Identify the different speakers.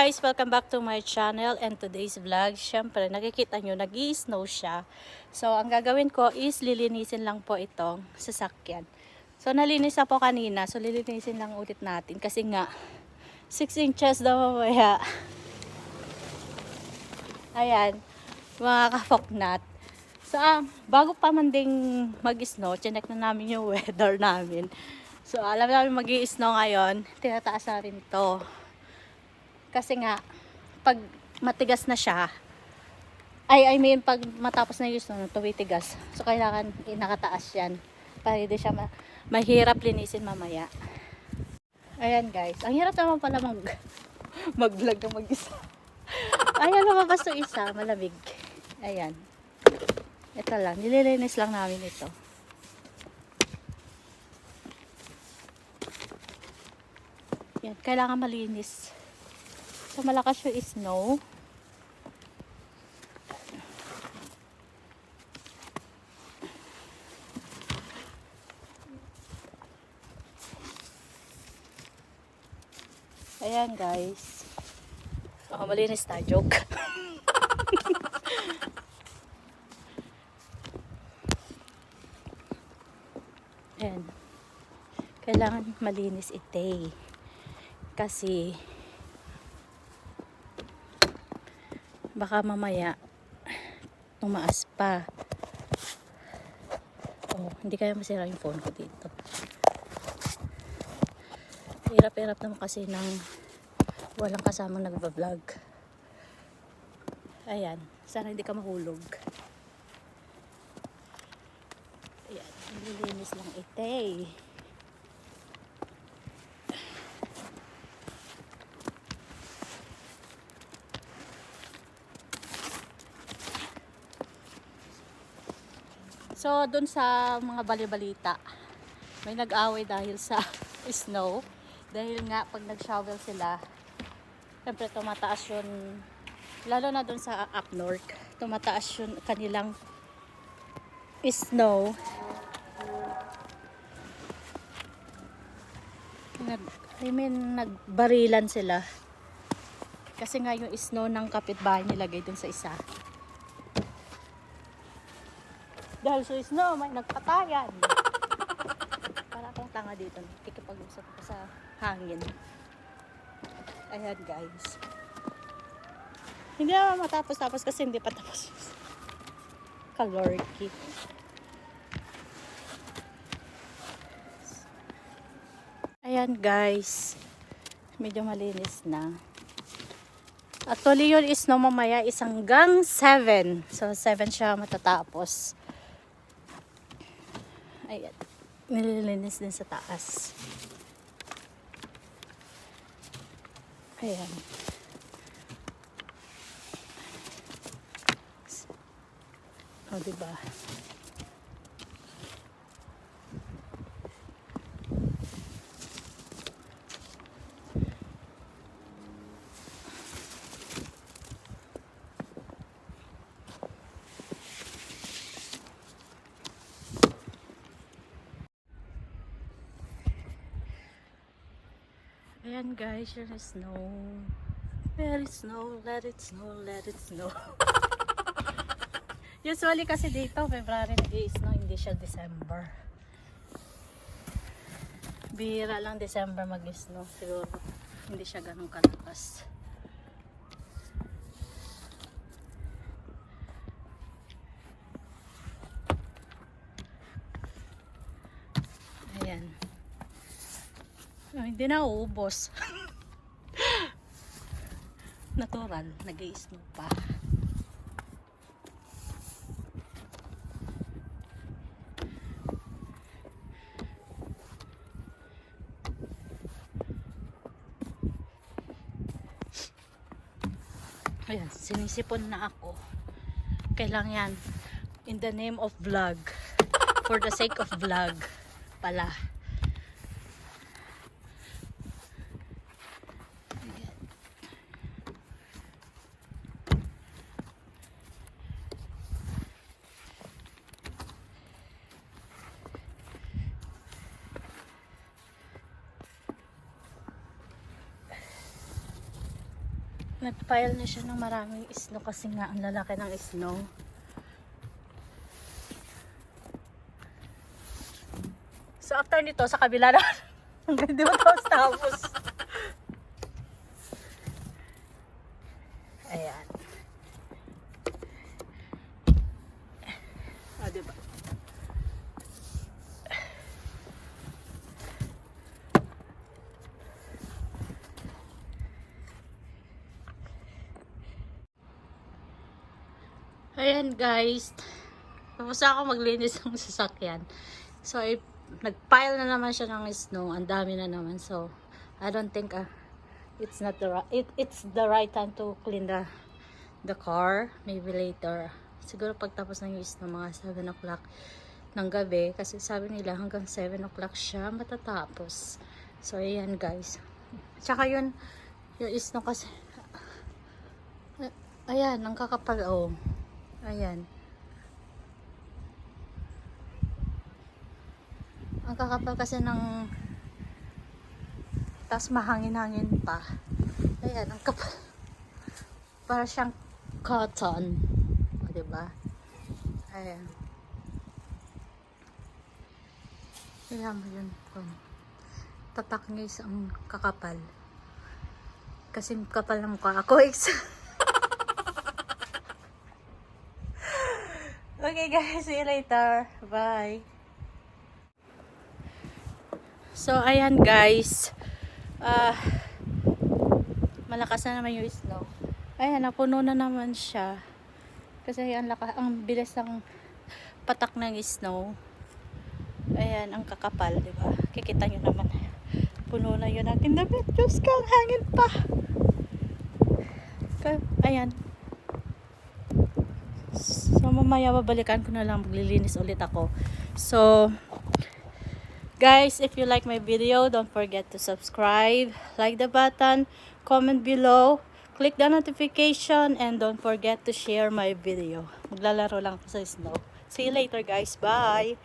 Speaker 1: guys! Welcome back to my channel and today's vlog. Syempre, nakikita nyo, nag-i-snow siya. So, ang gagawin ko is lilinisin lang po itong sasakyan. So, nalinis na po kanina. So, lilinisin lang ulit natin. Kasi nga, 6 inches daw mamaya. Ayan, mga kafoknat. So, bago pa man ding mag-snow, chinek na namin yung weather namin. So, alam namin mag-i-snow ngayon. Tinataas namin ito. Kasi nga, pag matigas na siya, I mean, pag matapos na yung snow, tumitigas. So, kailangan nakataas yan. Para hindi siya mahirap linisin mamaya. Ayan guys. Ang hirap naman pala mag-vlog na mag-isa. Ayan, lumabas yung isa. Malamig. Ayan. Ito lang. Nililinis lang namin ito. Yan. Kailangan malinis. So, malakas yung snow. Ayan, guys. Oh, malinis na. Joke. Ayan. Kailangan malinis ite. Kasi baka mamaya tumaas pa. Oh, hindi kaya masira yung phone ko dito. Hirap-hirap naman kasi ng walang kasamang nagbablog. Ayan, sana hindi ka mahulog. Ayan, nililinis lang ite. So, dun sa mga balibalita, may nag-away dahil sa snow. Dahil nga, pag nag-shovel sila, siyempre tumataas yun, lalo na dun sa up north, tumataas yun kanilang snow. Nagbarilan sila. Kasi nga yung snow ng kapitbahay nilagay dun sa isa. Dahil sa snow, may nagpatayan. Para akong tanga dito. Ikipag-usap ko sa hangin. Ayan guys. Hindi naman matapos-tapos kasi hindi pa tapos. Kalorky. Ayan guys. Medyo malinis na. Actually yun is no mamaya is hanggang 7. So 7 siya matatapos. Ayan. Nililinis din sa taas. Ayan. O, diba? Ayan guys, yun is snow. Let it snow, let it snow, let it snow. Usually kasi dito, February nag-i-snow, hindi siya December. Bihira lang December mag-snow. Siguro, hindi siya ganun kalakas. Ayan. Ay, hindi na uubos. Natural, nag-i-snow pa. Ayan, sinisipon na ako. Kailangan yan. In the name of vlog. For the sake of vlog. Pala. Nagpile na siya ng maraming snow kasi nga ang lalaki ng snow. So after nito, sa kabila na hanggang di ba tapos. Ayan. O, diba? Ayan guys. Tapos ako maglinis ng sasakyan. So, nagpile na naman siya ng snow. Ang dami na naman. So, I don't think it's not the it's the right time to clean the car. Maybe later. Siguro pagtapos ng snow, mga 7 o'clock ng gabi. Kasi sabi nila hanggang 7 o'clock siya matatapos. So, ayan guys. Tsaka yun, yung snow kasi, ayan, ang kakapal, oh. Ayan. Ang kakapal kasi ng tas mahangin-hangin pa. Ayan, ang kapal. Para siyang cotton. O, diba? Ayan. Ayan mo yun. Tatak niya isang kakapal. Kasi kapal ng mukha ako. Okay guys, see you later. Bye. So, ayan guys. Malakas na naman yung snow. Ayan, napuno na naman siya. Kasi ang bilis ng patak ng snow. Ayan, ang kakapal, di ba? Kikita nyo naman. Puno na yun aking damit. Diyos ka, ang hangin pa. Ayan. So, mamaya babalikan ko na lang. Maglilinis ulit ako. So, guys, if you like my video, don't forget to subscribe, like the button, comment below, click the notification, and don't forget to share my video. Maglalaro lang ako sa snow. See you later guys. Bye!